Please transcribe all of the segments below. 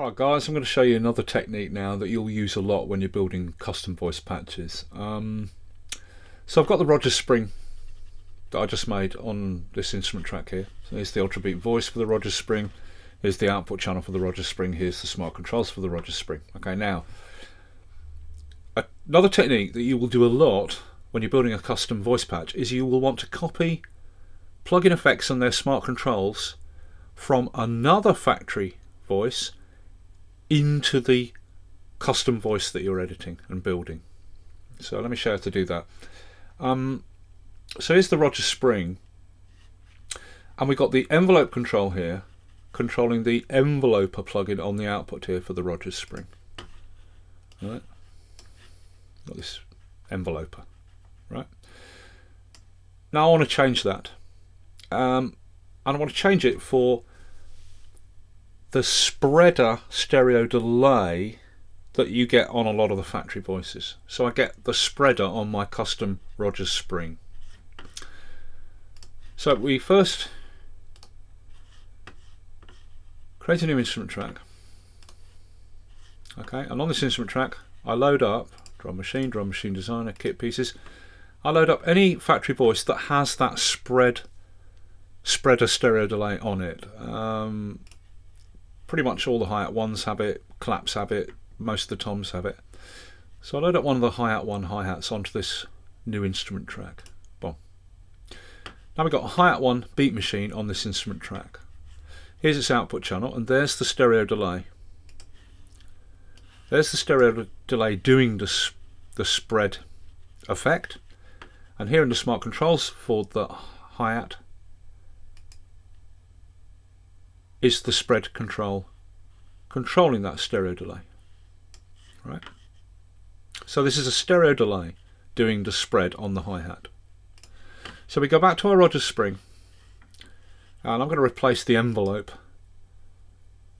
Alright guys, I'm going to show you another technique now that you'll use a lot when you're building custom voice patches. So I've got the Rogers Spring that I just made on this instrument track here. So here's the Ultrabeat voice for the Rogers Spring. Here's the output channel for the Rogers Spring. Here's the smart controls for the Rogers Spring. Okay, now another technique that you will do a lot when you're building a custom voice patch is you will want to copy plugin effects and their smart controls from another factory voice into the custom voice that you're editing and building. So let me show you how to do that. So here's the Rogers Spring, and we've got the envelope control here controlling the enveloper plugin on the output here for the Rogers Spring. Right, got this enveloper. Right, now I want to change that, and I want to change it for the spreader stereo delay that you get on a lot of the factory voices. So I get the spreader on my custom Rogers Spring. So we first create a new instrument track. Okay, and on this instrument track I load up Drum Machine Designer, kit pieces. I load up any factory voice that has that spreader stereo delay on it. Pretty much all the hi-hat ones have it, claps have it, most of the toms have it. So I load up one of the hi-hat one hi-hats onto this new instrument track. Boom. Now we've got a hi-hat one beat machine on this instrument track. Here's its output channel, and there's the stereo delay. There's the stereo delay doing the spread effect, and here in the smart controls for the hi-hat is the spread control controlling that stereo delay. Right, so this is a stereo delay doing the spread on the hi-hat. So we go back to our Rogers Spring, and I'm going to replace the envelope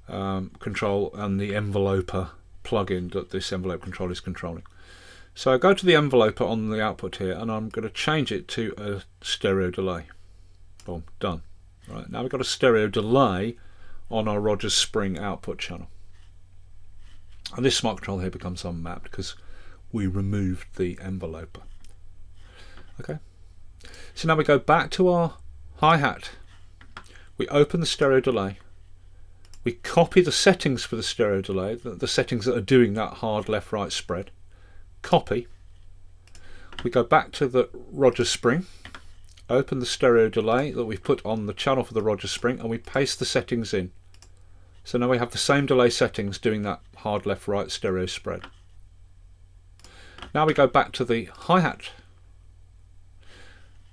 control and the enveloper plugin that this envelope control is controlling. So I go to the enveloper on the output here, and I'm going to change it to a stereo delay. Boom, done. Right, now we've got a stereo delay on our Rogers Spring output channel. And this smart control here becomes unmapped because we removed the enveloper. Okay, so now we go back to our hi-hat. We open the stereo delay. We copy the settings for the stereo delay, the settings that are doing that hard left-right spread. Copy. We go back to the Rogers Spring, open the stereo delay that we've put on the channel for the Rogers Spring, and we paste the settings in. So now we have the same delay settings doing that hard left-right stereo spread. Now we go back to the hi-hat.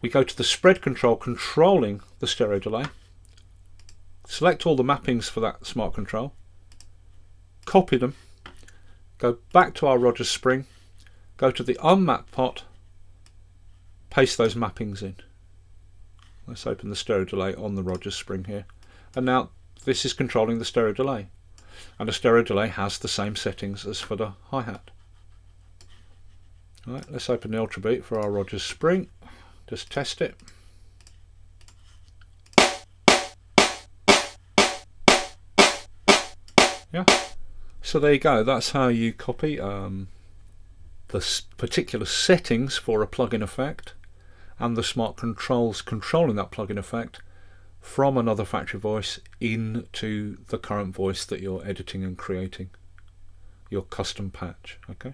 We go to the spread control controlling the stereo delay. Select all the mappings for that smart control. Copy them. Go back to our Rogers Spring. Go to the unmapped pot. Paste those mappings in. Let's open the stereo delay on the Rogers Spring here. And now this is controlling the stereo delay. And the stereo delay has the same settings as for the hi-hat. Right, let's open the Ultrabeat for our Rogers Spring. Just test it. Yeah. So there you go. That's how you copy the particular settings for a plugin effect and the smart controls controlling that plugin effect from another factory voice into the current voice that you're editing and creating, your custom patch. Okay.